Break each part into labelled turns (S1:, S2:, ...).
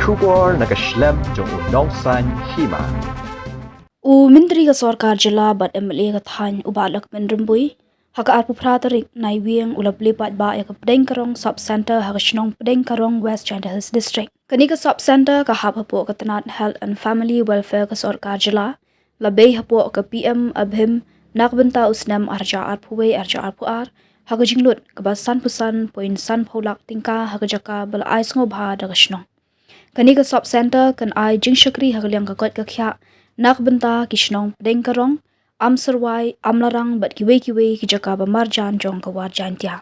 S1: Shubor nakaslem jong unongsan Hima.
S2: Menteri ka Sarkar Jila bat MLA ka Than uba Lahkmen rumbui haka arpu pratarik naiwiang ulabli pat ba ya ka Pdengkarong Sub Center haka shnong Pdengkarong West China Hills District. Kani ka Sub Center ka hap hapo ka Tanat Health and Family Welfare ka Sarkar Jila labay hapo ka PM Abhim nakbenta usnam arja arpuwe arja arpuar haka jinglut ka basan pusan poin san pholak tingka haka jaka bala ais ngobha daga shnong. Kani ka Sub Center kan ai jingshakri haka liang ka kot ka kya nakbenta kishnong Pdengkarong amserwai amlarang bat kiwe ki jaka bamarjan jong ka warjan tia.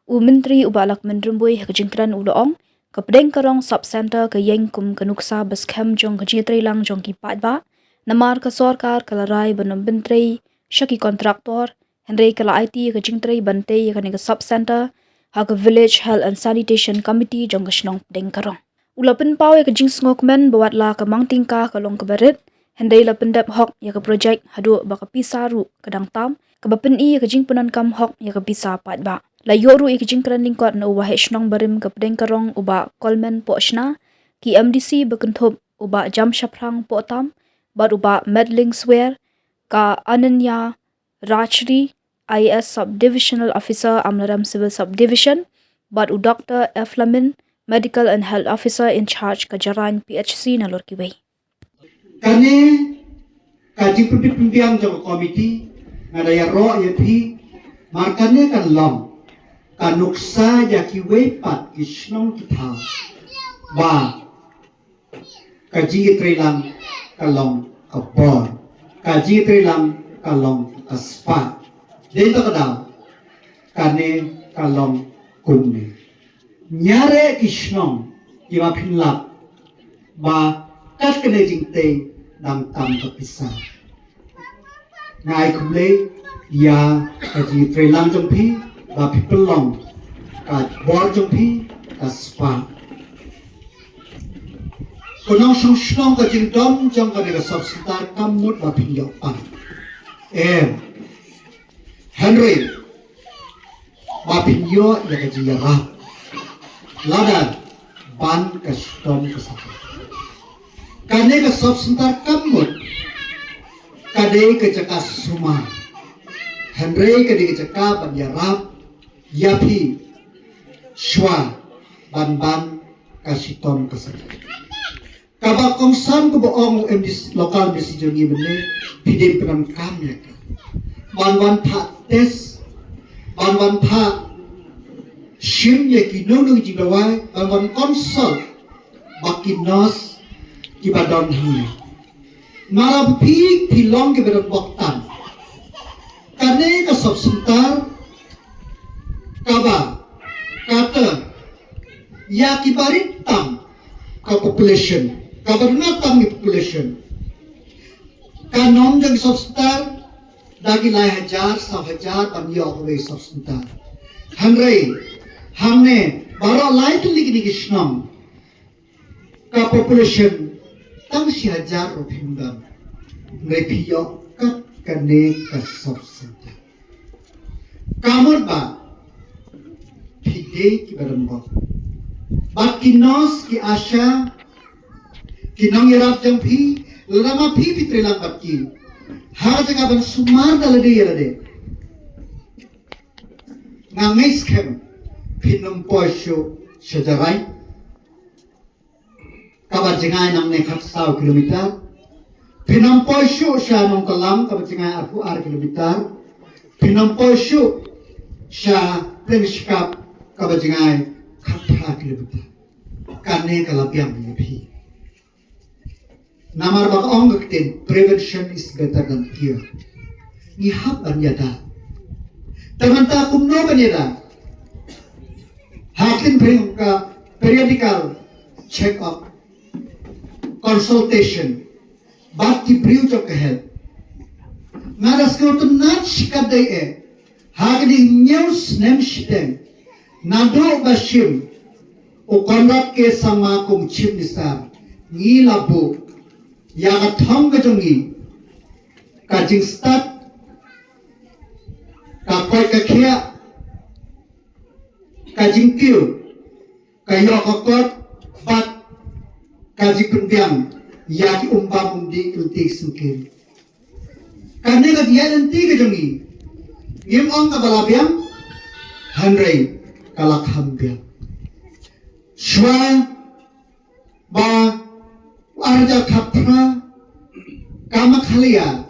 S2: Menteri uba Lahkmen rumbui haka jingkran uloong ka Pdengkarong Sub Center ka yengkum ka nuksa baskem jong ka jitri lang jong ki patba namar ka Sarkar kalarai banom bentri shaki kontraktor henry kala IT ka jingtri bante ka ni ka Sub Center haka Village Health and Sanitation Committee jong ka shnong Pdengkarong. Ulapin pawe ka jingsngokmen bawatla ka mangtingka ka long ka barit henday la pendap hok ya ka project hadu baka Pisa ru kadang tam ka bapin I ka jingpunan kam hok ya ka Pisa pat ba la yoru I ka jingkran lingkot na uwa hishnong barim ka Pdengkarong uba kolmen po shna ki MDC bekenthop uba jam shaprang po tam bat uba medling swear ka Ananya Rachri IS Subdivisional Officer Amlaram Civil Subdivision bat u Dr. Eflamin Medical and Health Officer in charge ka Jaran PHC na Lorkiway.
S3: Kani kaji pimpiang jong komiti ngadaya ro ya pi markane kan lam kanuksa ya kiwe pat kisnong kita ba kaji trilang kalong kabor kaji trilang kalong kaspa dito kada kane kalong kunne nyare kisnong ima pinlap ba kat kene jingte dang tam ka Pisa ngai kumle ya kaji trelang jongpi ba pipelong ka bor jongpi ka spa konong song ka jingdom jong ka de subsitar kamut ba pinyo pa Henry ba pinyo ya kaji yara lada ban ka stom ka sa kane ka subsentar kamut kade ka jaka suma henry kade ka jaka banyarap yapi shwa ban ka siton ka sa Kaba kong san ko boong local decision ni bene pidin penam kamya ka ban pa test ban pa shim ye kinonu jibawai ban consult bakinos kibadon hanya marab pilong kibadon boktan kane ka subsentar kaba kata ya kibarit tam ka population kabarna tam ni population kanom jang subsentar dagi lai hajar pamyo ko subsentar hangre hamne baro lai tu ligi gishnam ka population tang si hajar o pindam ngepiyo kat kane ka subsenta kamur ba pide ki barambok bat kinos ki asya kinong yarap jang pi lama pi pitrelang bat ki ha jaga ban sumar dalade yalade ngangais kem pinum poisyo sejarai kabar jengai nang nekat 100 kilometer pinampoi syu sya nong kalam kabar jengai arpu kilometer pinampoi syu sya pengskap kabar jengai 4 kilometer kane kalapiang ni namar bak ong gaktin prevention is better than cure ni hab banyada tamanta kumno banyada hakin bring ka periodical check up consultation bat ki priu cho ka help ngaras ko to nat shikadai hagni news nem shiten nado bashim o konrat ke sama kum chip nisar ni labu ya ka thong ka jongi ka jing start ka koi ka khia ka jing kiu ka yo ka kot bat kaji pendiam ya ki umbam undi ilti sungkin karena ka dia nanti ke jongi ngim ong ka balabiam hanrei kalak hambiam shwa ba arja khatra kama khalia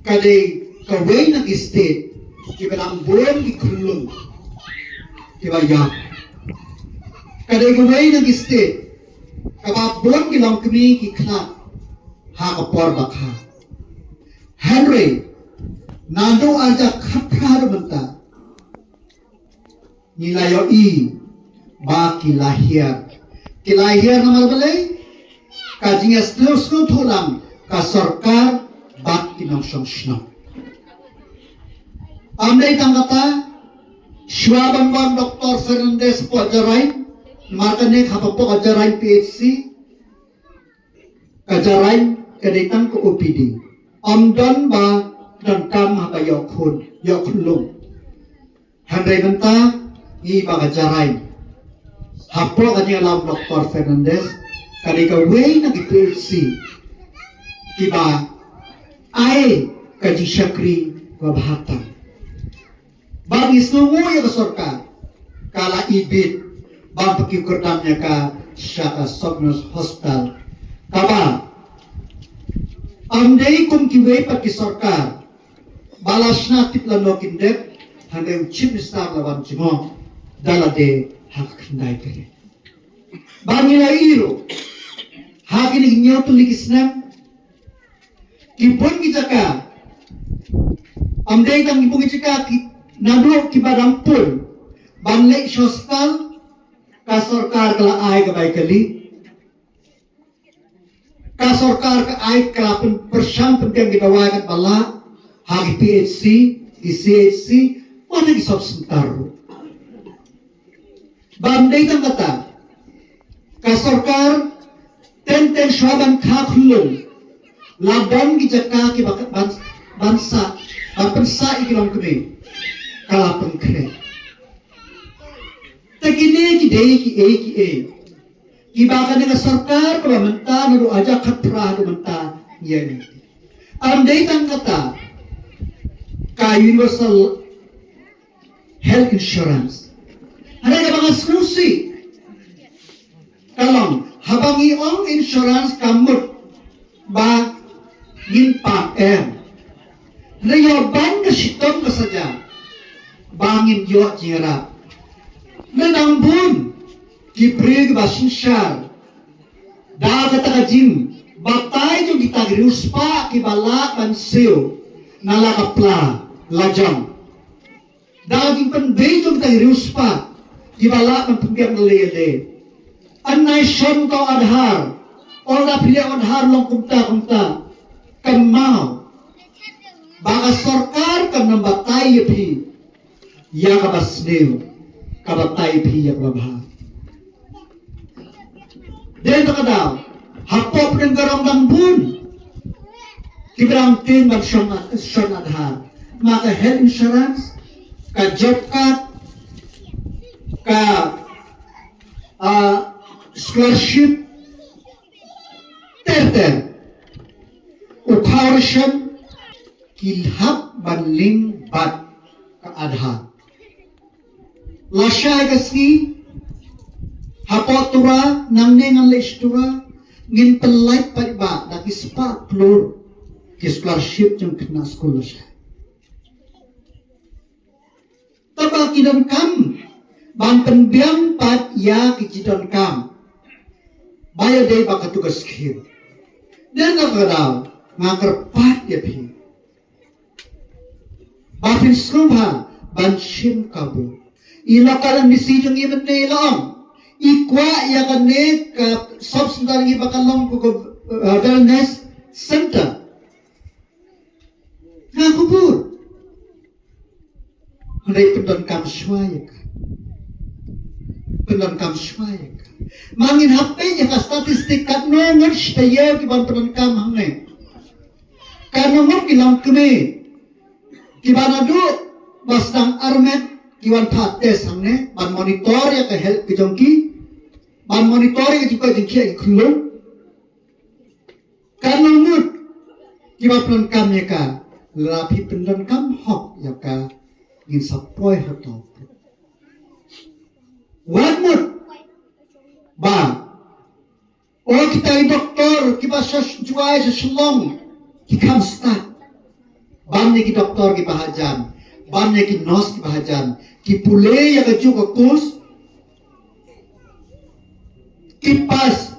S3: kade kawai na state kibalang buwan ki kulung kibaya kade kawai na state kababon ki Lahkmen ki khlak ha kapor bakha Henry nando arja khatra banta nilayo i ba ki lahir namal balai kajinga terus tholang ka sarkar bak kinong song amdai tangkata Shwabangwan Dr. Fernandez po ajaray makane kapapok ajaray PHC kajaray kaditang ko OPD amdan ba dan kam haba yokhun handai banta i ba ajaray hapo kanya lam Dr. Fernandez kadika way na PHC kiba ay kaji syakri wabhatan bang isnungu ya ke sorka kala ibit bang pakikurdamnya ka syaka soknos hospital kaba amdei kum kiwe paki sorka balasna tiplano kindet handai chief minister lawan Jingmang dalade hak kendai kere bang iro hakin inyo tulikisnam kipun kijaka amdei tang kipun kijaka nado kibadang pun banlek hospital ka sarkar kala ay kabay kali ka sarkar ka ay kala persyam penting gibawagan bala hagi PHC di CHC wala gi subsentar bandai tang kata ka sarkar ten shwaban kha khulun labang gi jaka ki bansa bansa ikilong kene kala pengkre takine ki dei ki ki bakan dengan sarkar kalau menta nado aja khatra do menta yen andai tang kata ka universal health insurance ada ka bang skrusi kalong habangi ong insurance kamut ba gin pa Layoban ka sitom ka saja bangin yo jira menang bun kiprig basinsar da kata kajim batay jo kita giruspa kibala pansiu nala kapla lajang daging penbay jo kita giruspa kibala panpumpiang nalele anay son ko adhar ora pilih adhar long kumta kamau baka sarkar kan nambatay pi ya kabasnew kabatay pi ya kababha den takadaw hapo Pdengkarong dambun kibrang tin magsyong adhar maka health insurance ka job card ka scholarship ter ukharshan kilhap banling bat ka adha lasya kaski hapotura nang nengan leistura ngin pelai paiba daki spa plur ki scholarship jang kena sekolah lasya tabal kidan kam ban penbiang pat ya ki jidon kam bayar day baka tugas khir dan nakadaw ngakar pat ya pi Bafin sumha banshim kabu. Ila kalang misijong iman na ilang. Ikwa yakane ka subsendar ng ibakalong wellness center. Nga kubur. Hanay pendon kam swaya ka. Pendon kam swaya ka. Mangin hapay niya ka statistik kat nongan shtayaw kiban pendon kam hanay. Kanongan kilang kami. Kibana do basdang armet kiwan pates hamne ban monitor ya ke health kijongki ban monitor ya jika jingki kulung kiba plan kam ya ka lapi pendan kam hok ya ka ngin sapoi hoto wadmut ba o kita doktor kiba juai seselong kikam start banne ki doktor ki bahajan banne ki nurse ki bahajan ki pule ya ka juga kurs ki pas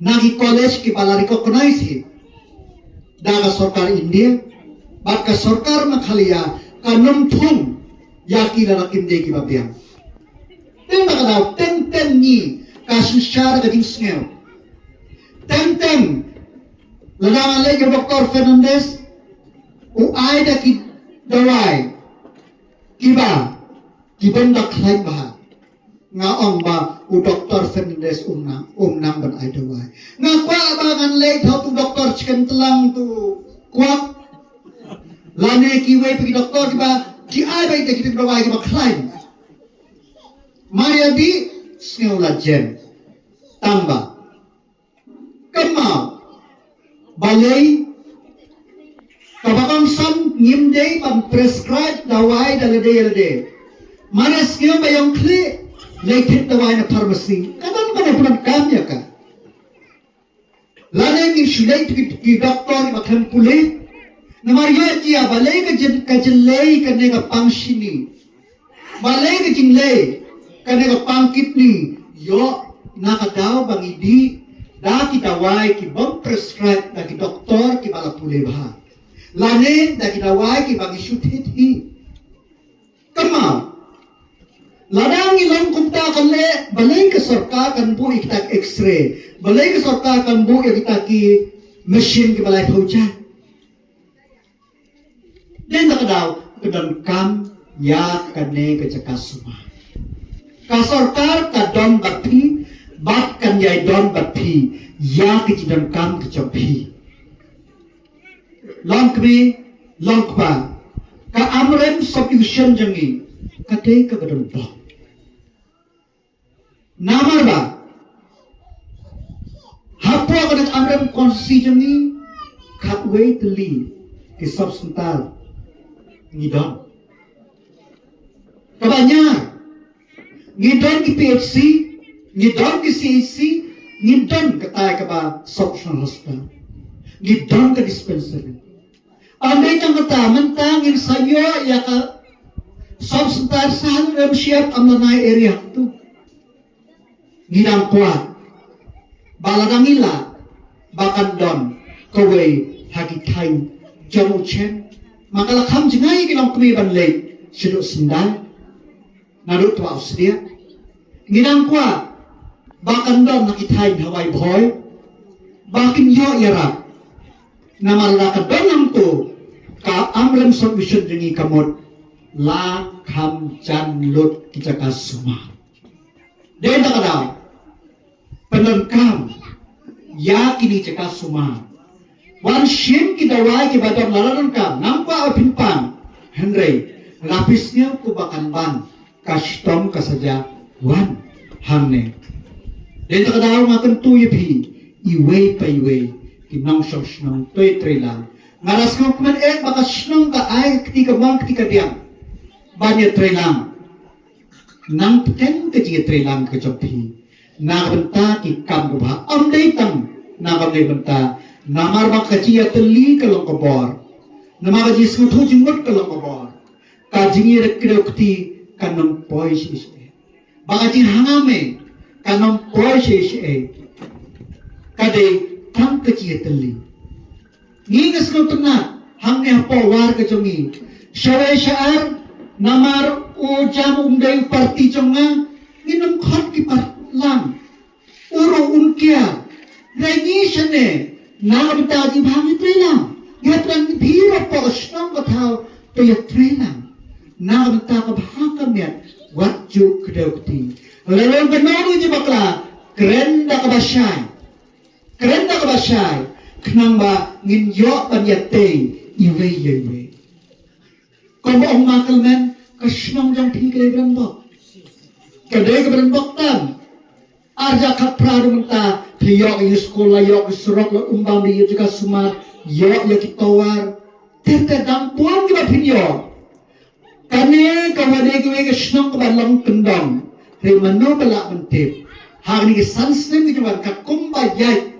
S3: nagi college ki bala recognize hi daga sarkar India baka sarkar makhalia kanum thum ya ki la kim de ki babiam ten daga daw ten ni kasusar ga ding sneo ten lagaman le ke Dr. Fernandez u ai da ki dawai kiba kibanda khlai ba nga ong ba u Dr. Fernandez nang ban ai dawai nga kwa ba ngan le thau tu Dr. chicken telang tu kwak lane ki wei pi doktor ki ba ki ai ba ki dawai ki ba khlai maria di sneula jen tamba kemau balai kabakang sam ngimde pan prescribe dawai dalade mana skill ba yang kli lekit dawai na pharmacy kadang ba na kam ya ka lane ni shulai ki doktor ba khan pule na maria dia balai ka jelai ka ne ka pangshini balai ka jinglei ka ne ka pangkitni yo na ka daw bang idi da ki dawai ki bang prescribe da ki doktor ki bala pule ba lane da ki dawai ki bang ishuthit hi kama ladang ilang kumta kan le balai ka sarkar kan bu ikta x-ray balai ka sarkar kan bu ikta ki machine ki balai phaucha den da daw kedan kam ya kane ka jakasuma ka sarkar ka don bathi bat kan yai don bathi ya ki jidan kam ki chapi Lahkmen Lahkpa ka amrem solution jangi kate ka gadam ba namar ba hapo ka nag amrem konsi jangi khatway tali ki substantal ngidon kabanya ngidon ki PHC ngidon ki CAC ngidon katay ka ba social hospital ngidon ka dispensary andai tang kata mentangin sayo ya ka substantar sahal rem siap amlanai area tu ngidang kuat baladangila bakan don kawai hagi time jamu chen makala kham jingai kilang kumi ban le sidu sendal narut wa usdia ngidang kuat bakan don nakitai hawai boy bakin yo yarap namala ka donam tu ka amrem solution jengi kamot la kham chan lut kijaka suma den da kada penangkam ya kini caka suma wan shin ki dawai ki badam lalaran ka nampa apimpan henry lapisnya ku bakan ban custom ka saja wan hamne den da kada makan tu yepi iwe pa iwe kinang sosnong toy trelang ngaras Lahkmen baka snong ka ay ketika bang ketika diam banyak trelang nang peten ke trelang ke jopi na benta ki kam ba am dei tang na ba dei benta namar ba ka ji atli ka long kobor namar ji suthu jingmut ka long kobor ka jingi rekti kanam pois is ba ji hangame kanam pois is kade tang ke ji atli ngingas ko tuna hamne hapo war ke jongi shawai shaar namar o jam umdai parti jonga nginum khot ki par lam uro unkia regi shane nam taji bhangi trelam yatran bhiro poshnam kathao to yatrelam nam ta ka bhaka met wat ju kdokti lelong benonu ji bakla krenda ka basai kenang ba ngin yo panyate iwe yewe kom ong makalmen kashnong jang thi ke brambok kade ke brambok tam arja khat pradu menta thi yok di sekolah yok di surok lo umbang di juga sumar yok ya kitawar tertedang puan kita pinyo kane kawade ke snong ke balang kendang remano balak mentip hari ni sanslim ke jawan kat kumba yai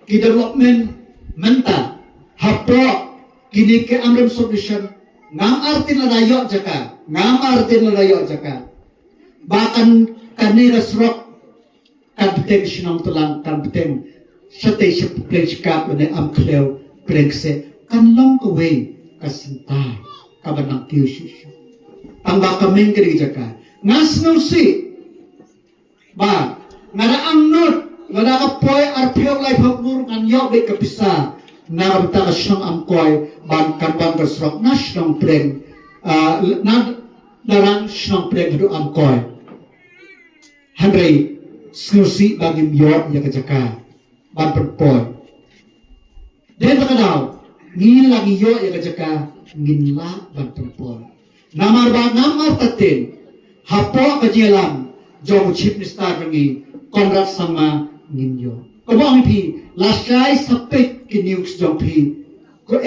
S3: ki development menta hapo kini ke amrem solution ngam artin la rayok jaka bahkan kane rasrok kan beteng sinong tulang kan beteng sate sepupleng sikap bene am kleu plengse kan long away kasinta kabanang kiu shishu tamba kameng kiri jaka ngasno si ba ngara amnut ngara kapoy arpio lai phoknur kan yok be kapisa na ta sinong am koy ban kan ban kasrok nasionong pleng na darang sinong pleng do am koy handrei skriusi bagi miot ya kejaka ban perpon dan terkenal ngin lagi yo ya kejaka ngin la ban perpon namar tatin hapo kejelam jong chief minister ngi konrad sama ngin yo kobang pi lasai sapek ki news jong pi ko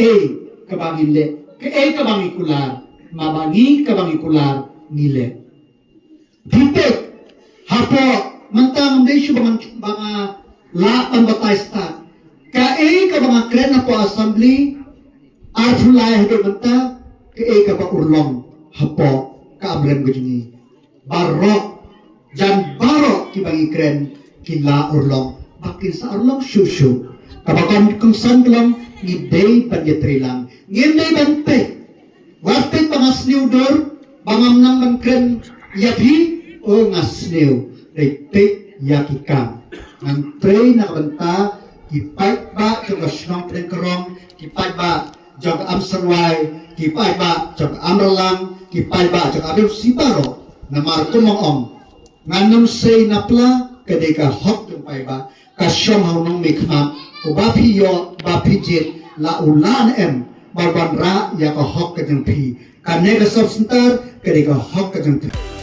S3: kabangin le kabangi kular mabangi kabangi kular ngile dipek hapo mentang desu banga la pambataysta ka banga kren na po assembly arthulay hado menta ka ba urlong hapo ka amrem gujini barok jan barok ki bangi kren ki la urlong bakin sa urlong shushu kabakan kung san lang ni day panyatrilang ngin day bante wapit pangasniw dor bangam nang man kren yabi o ngasniw Pek yakikam ang pray na kanta kipait ba jog asnong Pdengkarong kipait ba jog amsarway kipait ba jog amralang kipait ba jog abim sibaro na martumong om nganam say napla kadeka hok yung pai ba kasyong haunong mikma ubapi yo bapi jit la ulan barban ra ya ka hok kadang pi kanega substantar kadeka hok kadang pi